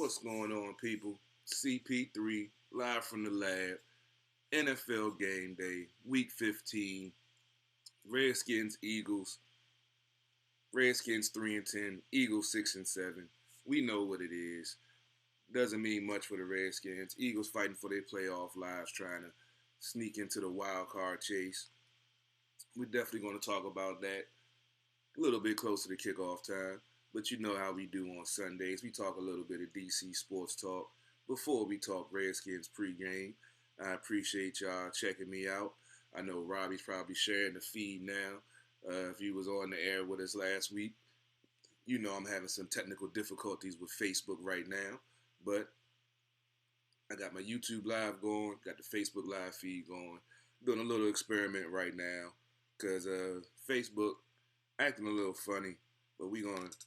What's going on, people? CP3, live from the lab. NFL game day, week 15. Redskins, Eagles. Redskins 3-10, Eagles 6-7. We know what it is. Doesn't mean much for the Redskins. Eagles fighting for their playoff lives, trying to sneak into the wild card chase. We're definitely going to talk about that a little bit closer to kickoff time. But you know how we do on Sundays. We talk a little bit of DC sports talk before we talk Redskins pregame. I appreciate y'all checking me out. I know Robbie's probably sharing the feed now. If he was on the air with us last week, you know I'm having some technical difficulties with Facebook right now. But I got my YouTube live going, got the Facebook live feed going. Doing a little experiment right now because Facebook acting a little funny. But we're going to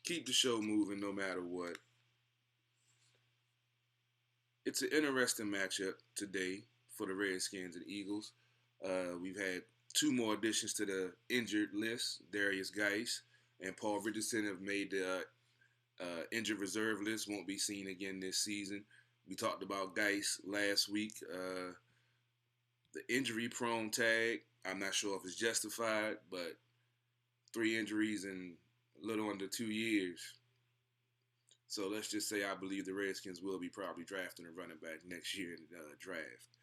keep the show moving no matter what. It's an interesting matchup today for the Redskins and Eagles. We've had two more additions to the injured list. Darius Geis and Paul Richardson have made the injured reserve list. Won't be seen again this season. We talked about Geis last week. The injury-prone tag, I'm not sure if it's justified, but 3 injuries in a little under 2 years. So let's just say I believe the Redskins will be probably drafting a running back next year in the draft.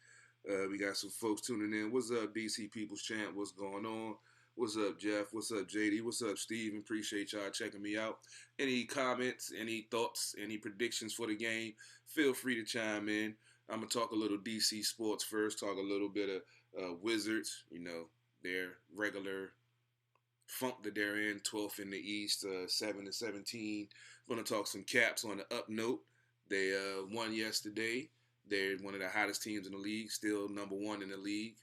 We got some folks tuning in. What's up, DC People's Champ? What's going on? What's up, Jeff? What's up, JD? What's up, Steve? Appreciate y'all checking me out. Any comments, any thoughts, any predictions for the game, feel free to chime in. I'm going to talk a little DC sports first, talk a little bit of Wizards, you know, their regular funk that they're in, 12th in the East, 7-17. Going to talk some Caps on the up note. They won yesterday. They're one of the hottest teams in the league, still number 1 in the league,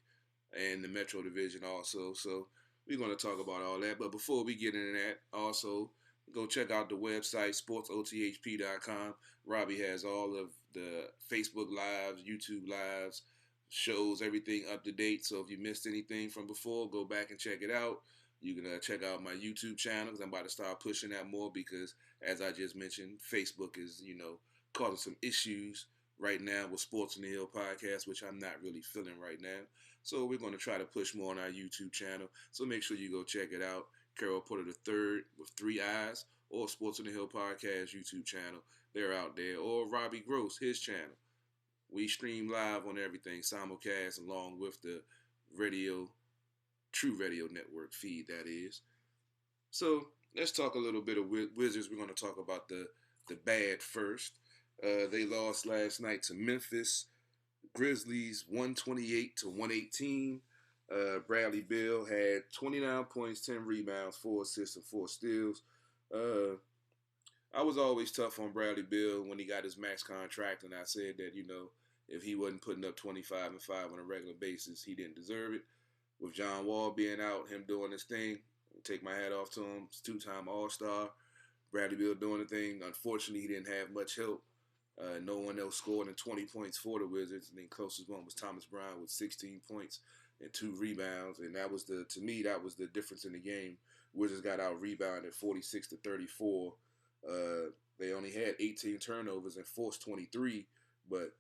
and the Metro Division also. So we're going to talk about all that. But before we get into that, also go check out the website, SportsOTHP.com. Robbie has all of the Facebook Lives, YouTube Lives, shows, everything up to date. So if you missed anything from before, go back and check it out. You can check out my YouTube channel because I'm about to start pushing that more because, as I just mentioned, Facebook is, causing some issues right now with Sports on the Hill podcast, which I'm not really feeling right now. So we're going to try to push more on our YouTube channel. So make sure you go check it out. Carol Porter III with 3 eyes, or Sports on the Hill podcast YouTube channel. They're out there. Or Robbie Gross, his channel. We stream live on everything, simulcast, along with the True Radio Network feed, that is. So let's talk a little bit of Wizards. We're going to talk about the bad first. They lost last night to Memphis Grizzlies 128-118. Bradley Beal had 29 points, 10 rebounds, 4 assists, and 4 steals. I was always tough on Bradley Beal when he got his max contract, and I said that, if he wasn't putting up 25 and 5 on a regular basis, he didn't deserve it. With John Wall being out, him doing his thing, take my hat off to him. He's 2-time All-Star. Bradley Beal doing the thing. Unfortunately, he didn't have much help. No one else scored in 20 points for the Wizards. And then closest one was Thomas Bryant with 16 points and 2 rebounds. And that was to me, that was the difference in the game. Wizards got out rebounded 46-34. They only had 18 turnovers and forced 23, but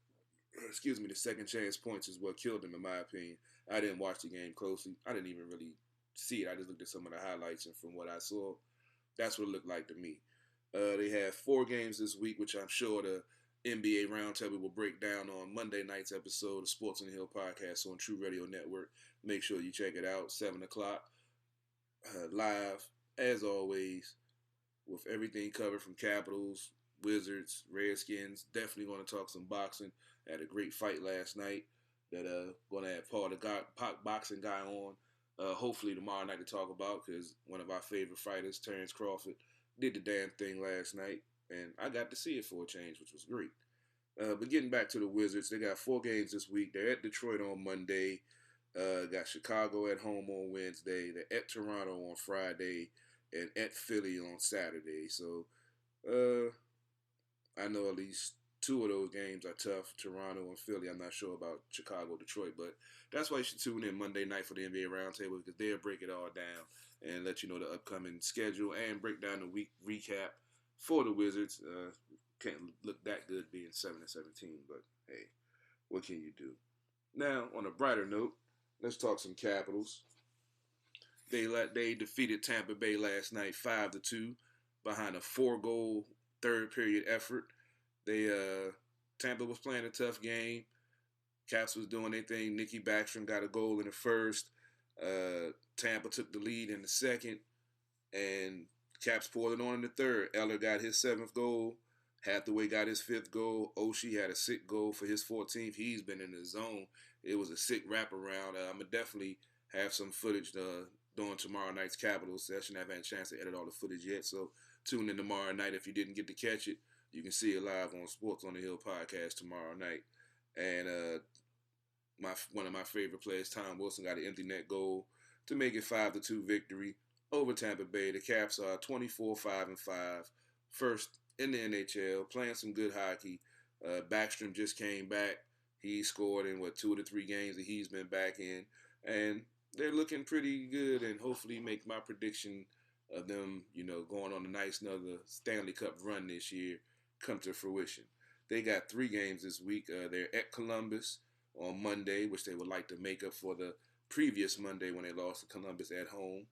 the second chance points is what killed them, in my opinion. I didn't watch the game closely. I didn't even really see it. I just looked at some of the highlights, and from what I saw, that's what it looked like to me. They have 4 games this week, which I'm sure the NBA Roundtable will break down on Monday night's episode of Sports on the Hill podcast on True Radio Network. Make sure you check it out, 7 o'clock, live, as always, with everything covered from Capitals, Wizards, Redskins. Definitely going to talk some boxing. Had a great fight last night that going to have Paul the boxing guy on. Hopefully tomorrow night to talk about because one of our favorite fighters, Terrence Crawford, did the damn thing last night. And I got to see it for a change, which was great. But getting back to the Wizards, they got 4 games this week. They're at Detroit on Monday. Got Chicago at home on Wednesday. They're at Toronto on Friday. And at Philly on Saturday. So, I know at least 2 of those games are tough, Toronto and Philly. I'm not sure about Chicago, Detroit, but that's why you should tune in Monday night for the NBA Roundtable because they'll break it all down and let you know the upcoming schedule and break down the week recap for the Wizards. can't look that good being 7-17. But hey, what can you do? Now, on a brighter note, let's talk some Capitals. They defeated Tampa Bay last night 5-2 behind a 4-goal third period effort. Tampa was playing a tough game. Caps was doing their thing. Nicky Backstrom got a goal in the first. Tampa took the lead in the second, and Caps poured it on in the third. Eller got his 7th goal. Hathaway got his 5th goal. Oshie had a sick goal for his 14th. He's been in the zone. It was a sick wraparound. I'm going to definitely have some footage during tomorrow night's Capitals session. I haven't had a chance to edit all the footage yet, so tune in tomorrow night. If you didn't get to catch it, you can see it live on Sports on the Hill podcast tomorrow night. And one of my favorite players, Tom Wilson, got an empty net goal to make it 5-2 victory over Tampa Bay. The Caps are 24-5-5, first in the NHL, playing some good hockey. Backstrom just came back. He scored in 2 to 3 games that he's been back in, and they're looking pretty good. And hopefully, make my prediction of them, going on a nice another Stanley Cup run this year come to fruition. They got 3 games this week. They're at Columbus on Monday, which they would like to make up for the previous Monday when they lost to Columbus at home.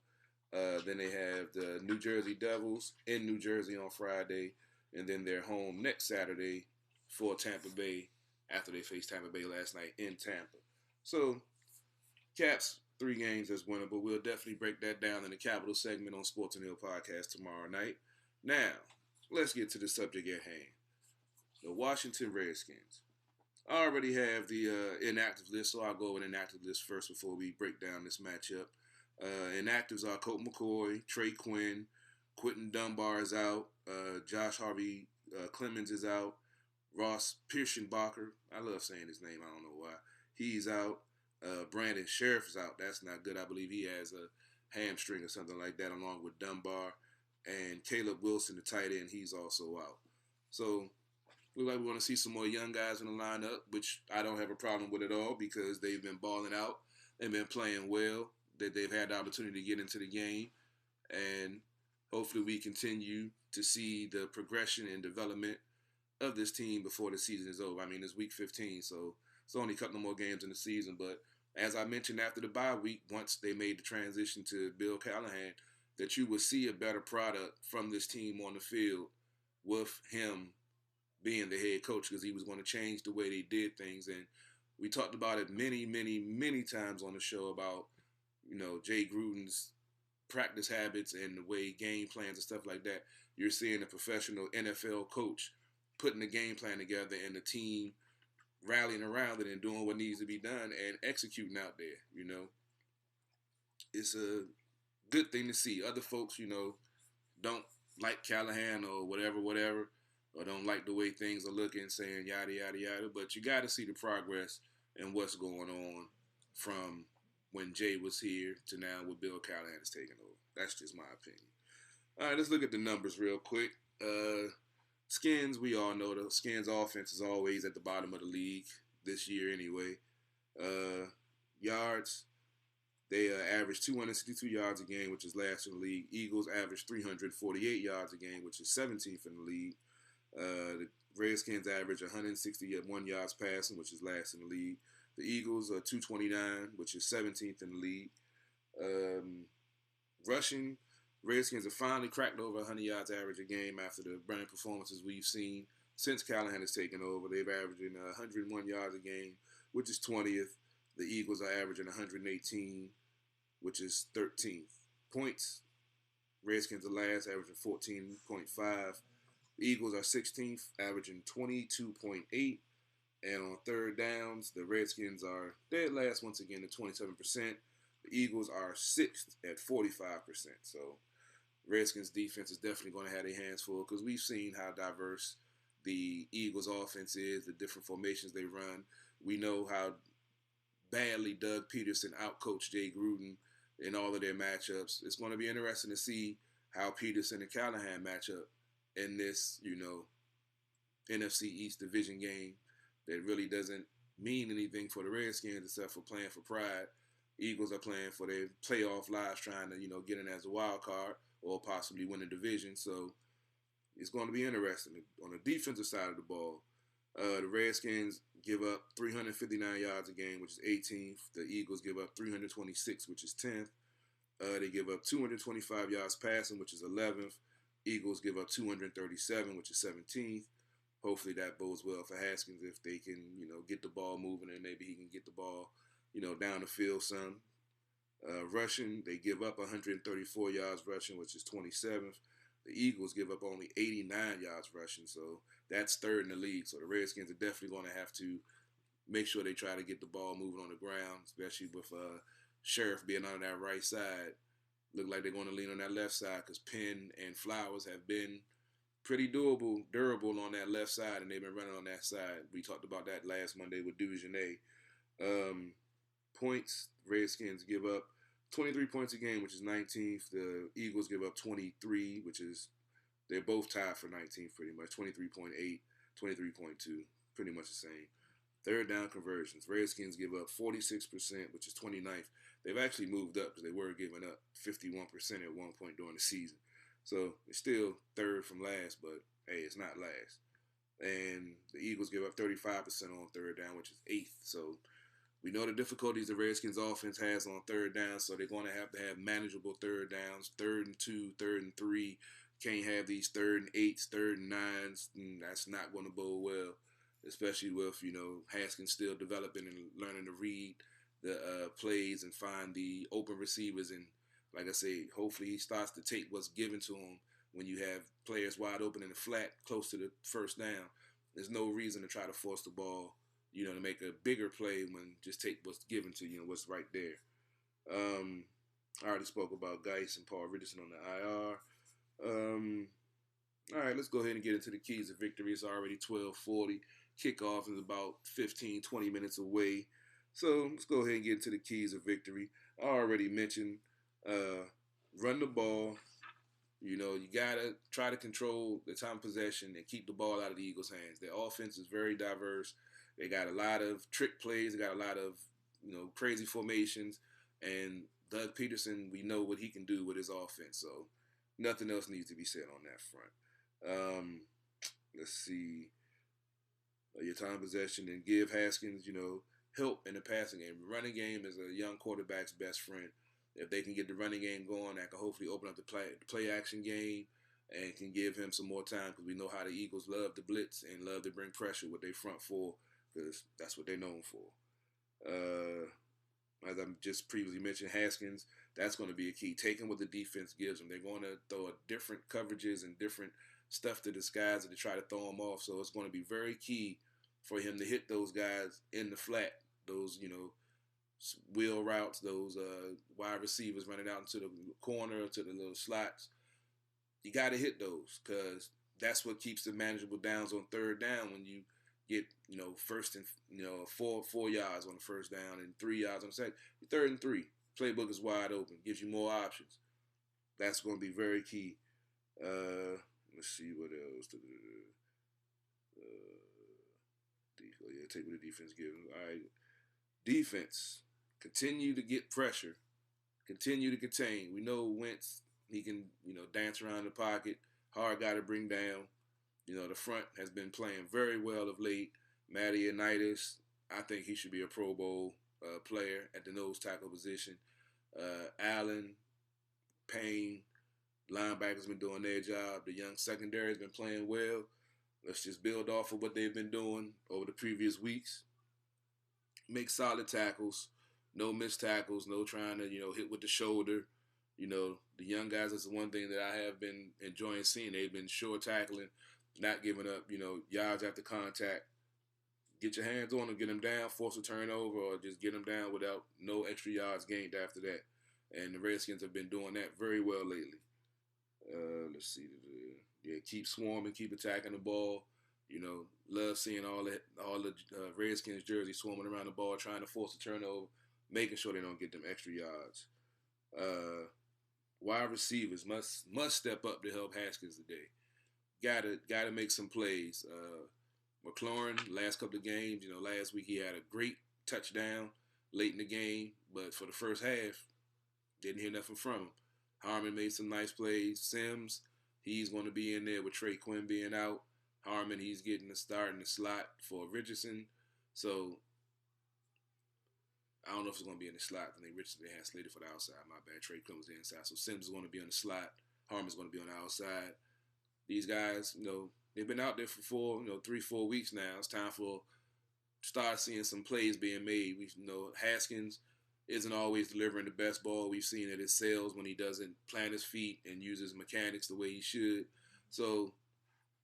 Then they have the New Jersey Devils in New Jersey on Friday, and then they're home next Saturday for Tampa Bay after they faced Tampa Bay last night in Tampa. So, Caps, 3 games is winnable. We'll definitely break that down in the Capital segment on Sports and Hill podcast tomorrow night. Now, let's get to the subject at hand. The Washington Redskins. I already have the inactive list, so I'll go with inactive list first before we break down this matchup. Inactives are Colt McCoy, Trey Quinn, Quentin Dunbar is out, Josh Harvey Clemens is out, Ross Pierschenbacher, I love saying his name, I don't know why, he's out, Brandon Sheriff is out, that's not good, I believe he has a hamstring or something like that along with Dunbar, and Caleb Wilson, the tight end, he's also out. So, look like we want to see some more young guys in the lineup, which I don't have a problem with at all because they've been balling out and been playing well, that they've had the opportunity to get into the game. And hopefully we continue to see the progression and development of this team before the season is over. I mean, it's week 15, so it's only a couple more games in the season. But as I mentioned after the bye week, once they made the transition to Bill Callahan, that you would see a better product from this team on the field with him being the head coach, because he was going to change the way they did things. And we talked about it many, many, many times on the show about, Jay Gruden's practice habits and the way game plans and stuff like that. You're seeing a professional NFL coach putting the game plan together and the team rallying around it and doing what needs to be done and executing out there, It's a good thing to see. Other folks, don't like Callahan or whatever, or don't like the way things are looking, saying yada, yada, yada. But you got to see the progress and what's going on from when Jay was here to now with Bill Callahan is taking over. That's just my opinion. All right, let's look at the numbers real quick. Skins, we all know the Skins offense is always at the bottom of the league this year anyway. Yards, they average 262 yards a game, which is last in the league. Eagles average 348 yards a game, which is 17th in the league. The Redskins average 161 yards passing, which is last in the league. The Eagles are 229, which is 17th in the league. Rushing, Redskins have finally cracked over 100 yards average a game after the brilliant performances we've seen since Callahan has taken over. They've averaging 101 yards a game, which is 20th. The Eagles are averaging 118, which is 13th. Points, Redskins are last, averaging 14.5. The Eagles are 16th, averaging 22.8. And on third downs, the Redskins are dead last once again at 27%. The Eagles are 6th at 45%. So Redskins defense is definitely going to have their hands full because we've seen how diverse the Eagles offense is, the different formations they run. We know how badly Doug Peterson outcoached Jay Gruden in all of their matchups. It's going to be interesting to see how Peterson and Callahan match up in this, NFC East division game that really doesn't mean anything for the Redskins except for playing for pride. Eagles are playing for their playoff lives, trying to, get in as a wild card or possibly win the division. So it's going to be interesting. On the defensive side of the ball, the Redskins give up 359 yards a game, which is 18th. The Eagles give up 326, which is 10th. They give up 225 yards passing, which is 11th. Eagles give up 237, which is 17th. Hopefully that bodes well for Haskins if they can, get the ball moving and maybe he can get the ball, down the field some. Rushing, they give up 134 yards rushing, which is 27th. The Eagles give up only 89 yards rushing, so that's third in the league. So the Redskins are definitely going to have to make sure they try to get the ball moving on the ground, especially with Sheriff being on that right side. Look like they're going to lean on that left side because Penn and Flowers have been pretty durable on that left side, and they've been running on that side. We talked about that last Monday with Duvenet. Points, Redskins give up 23 points a game, which is 19th. The Eagles give up 23, which is, they're both tied for 19th pretty much. 23.8, 23.2, pretty much the same. Third down conversions, Redskins give up 46%, which is 29th. They've actually moved up because they were giving up 51% at one point during the season. So it's still third from last, but hey, it's not last. And the Eagles give up 35% on third down, which is 8th. So we know the difficulties the Redskins offense has on third down, so they're going to have manageable third downs, 3rd and 2, 3rd and 3. Can't have these 3rd and 8s, 3rd and 9s. And that's not going to bode well, especially with, Haskins still developing and learning to read the plays and find the open receivers. And like I said, hopefully he starts to take what's given to him when you have players wide open in the flat close to the first down. There's no reason to try to force the ball, to make a bigger play when just take what's given to you and what's right there. I already spoke about Geis and Paul Richardson on the IR. All right, let's go ahead and get into the keys of victory. It's already 12:40. Kickoff is about 15, 20 minutes away. So let's go ahead and get into the keys of victory. I already mentioned run the ball. You got to try to control the time of possession and keep the ball out of the Eagles' hands. Their offense is very diverse. They got a lot of trick plays. They got a lot of, crazy formations. And Doug Peterson, we know what he can do with his offense. So nothing else needs to be said on that front. Let's see. Your time possession and give Haskins, help in the passing game. Running game is a young quarterback's best friend. If they can get the running game going, that can hopefully open up the play action game and can give him some more time because we know how the Eagles love to blitz and love to bring pressure with their front four because that's what they're known for. As I just previously mentioned, Haskins, that's going to be a key. Taking what the defense gives them. They're going to throw different coverages and different stuff to disguise it to try to throw him off. So it's going to be very key for him to hit those guys in the flat, those, wheel routes, those wide receivers running out into the corner, to the little slots. You got to hit those because that's what keeps the manageable downs on third down when you get, first and, 4 yards on the first down and 3 yards on the second. 3rd and 3. Playbook is wide open. Gives you more options. That's going to be very key. Let's see what else. Take what the defense gives. All right. Defense. Continue to get pressure. Continue to contain. We know Wentz, he can, dance around the pocket. Hard guy to bring down. The front has been playing very well of late. Matty Unitas, I think he should be a Pro Bowl player at the nose tackle position. Allen, Payne, linebackers been doing their job. The young secondary has been playing well. Let's just build off of what they've been doing over the previous weeks. Make solid tackles. No missed tackles. No trying to, hit with the shoulder. The young guys, that's the one thing that I have been enjoying seeing. They've been sure tackling, not giving up, yards after contact. Get your hands on them, get them down, force a turnover, or just get them down without no extra yards gained after that. And the Redskins have been doing that very well lately. Let's see. Keep swarming, keep attacking the ball. Love seeing all the Redskins jerseys swarming around the ball, trying to force a turnover, making sure they don't get them extra yards. Wide receivers must step up to help Haskins today. Gotta make some plays. McLaurin, last couple of games, last week he had a great touchdown late in the game, but for the first half, didn't hear nothing from him. Harmon made some nice plays. Sims, He's going to be in there with Trey Quinn being out. Harmon, he's getting the start in the slot for Richardson. So I don't know if it's going to be in the slot. I think Richardson they had slated for the outside. My bad. Trey Quinn was the inside. So Sims is going to be on the slot. Harmon's going to be on the outside. These guys, they've been out there for 3-4 weeks now. It's time for start seeing some plays being made. We Haskins isn't always delivering the best ball. We've seen it at Sales when he doesn't plant his feet and uses mechanics the way he should. So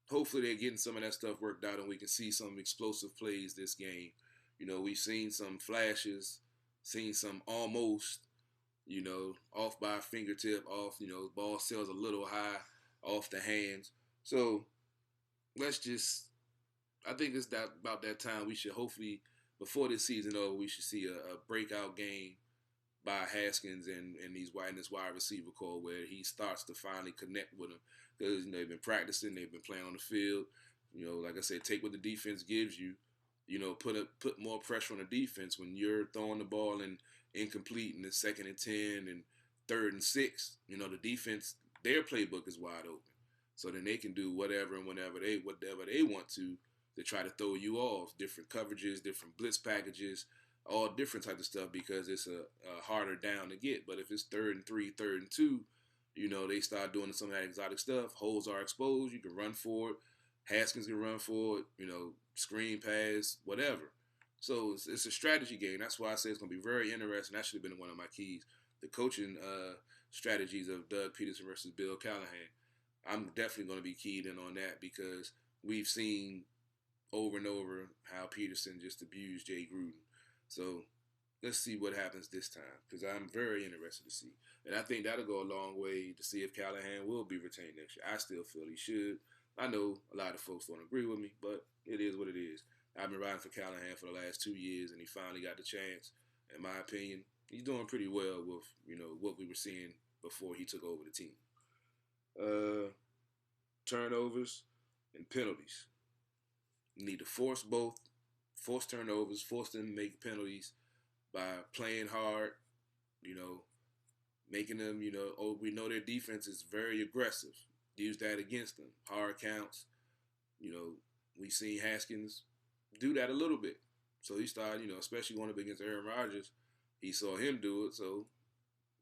hopefully they're getting some of that stuff worked out and we can see some explosive plays this game. We've seen some flashes, seen some almost, off by a fingertip, off, ball sails a little high off the hands. So I think it's about that time we should hopefully, before this season over, we should see a breakout game by Haskins and this wide receiver core where he starts to finally connect with them because they've been practicing, they've been playing on the field. Like I said, take what the defense gives you. Put more pressure on the defense when you're throwing the ball and incomplete in the 2nd and 10 and 3rd and 6. The defense, their playbook is wide open, so then they can do whatever and whatever they want to try to throw you off. Different coverages, different blitz packages, all different types of stuff because it's a harder down to get. But if it's 3rd and 3, 3rd and 2, they start doing some of that exotic stuff. Holes are exposed. You can run for it. Haskins can run for it. Screen pass, whatever. So it's a strategy game. That's why I say it's going to be very interesting. That should have been one of my keys. The coaching strategies of Doug Peterson versus Bill Callahan. I'm definitely going to be keyed in on that because we've seen over and over how Peterson just abused Jay Gruden. So let's see what happens this time because I'm very interested to see. And I think that'll go a long way to see if Callahan will be retained next year. I still feel he should. I know a lot of folks don't agree with me, but it is what it is. I've been riding for Callahan for the last 2 years, and he finally got the chance. In my opinion, he's doing pretty well with, what we were seeing before he took over the team. Turnovers and penalties. You need to force both. Force turnovers, force them to make penalties by playing hard, making them, we know their defense is very aggressive. Use that against them. Hard counts. We seen Haskins do that a little bit. So he started, especially going up against Aaron Rodgers, he saw him do it. So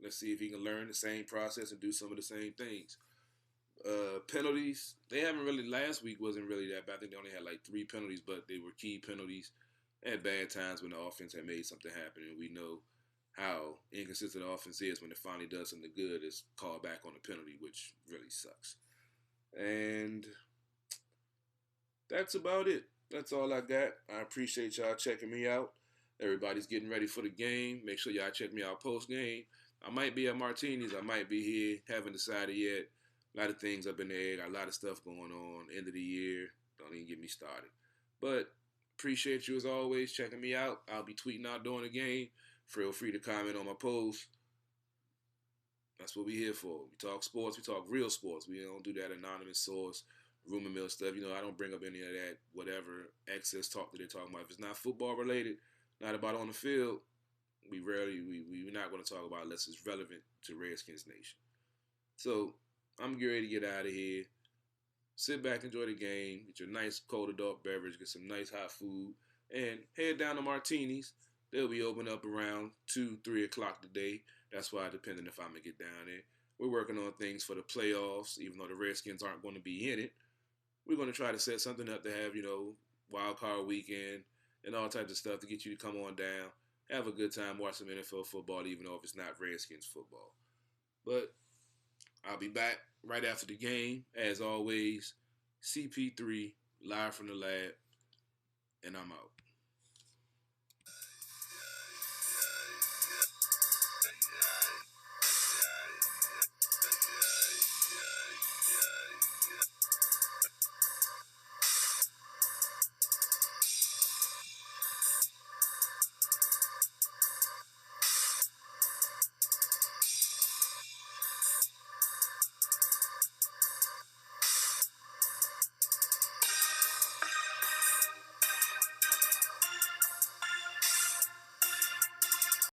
let's see if he can learn the same process and do some of the same things. Penalties, they haven't really, last week wasn't really that bad. I think they only had like 3 penalties, but they were key penalties at bad times when the offense had made something happen. And we know how inconsistent the offense is when it finally does something good. It's called back on the penalty, which really sucks. And that's about it. That's all I got. I appreciate y'all checking me out. Everybody's getting ready for the game. Make sure y'all check me out post-game. I might be at Martini's. I might be here. Haven't decided yet. A lot of things up in the air. Got a lot of stuff going on. End of the year. Don't even get me started. But appreciate you as always checking me out. I'll be tweeting out during the game. Feel free to comment on my post. That's what we're here for. We talk sports. We talk real sports. We don't do that anonymous source, rumor mill stuff. I don't bring up any of that, whatever excess talk that they're talking about. If it's not football related, not about on the field, we're not going to talk about it unless it's relevant to Redskins Nation. So I'm getting ready to get out of here. Sit back, enjoy the game, get your nice cold adult beverage, get some nice hot food, and head down to Martini's. They'll be open up around 2, 3 o'clock today. That's why, depending if I'm going to get down there. We're working on things for the playoffs, even though the Redskins aren't going to be in it. We're going to try to set something up to have, wild card weekend and all types of stuff to get you to come on down. Have a good time, watch some NFL football, even though if it's not Redskins football. But I'll be back right after the game. As always, CP3, live from the lab, and I'm out.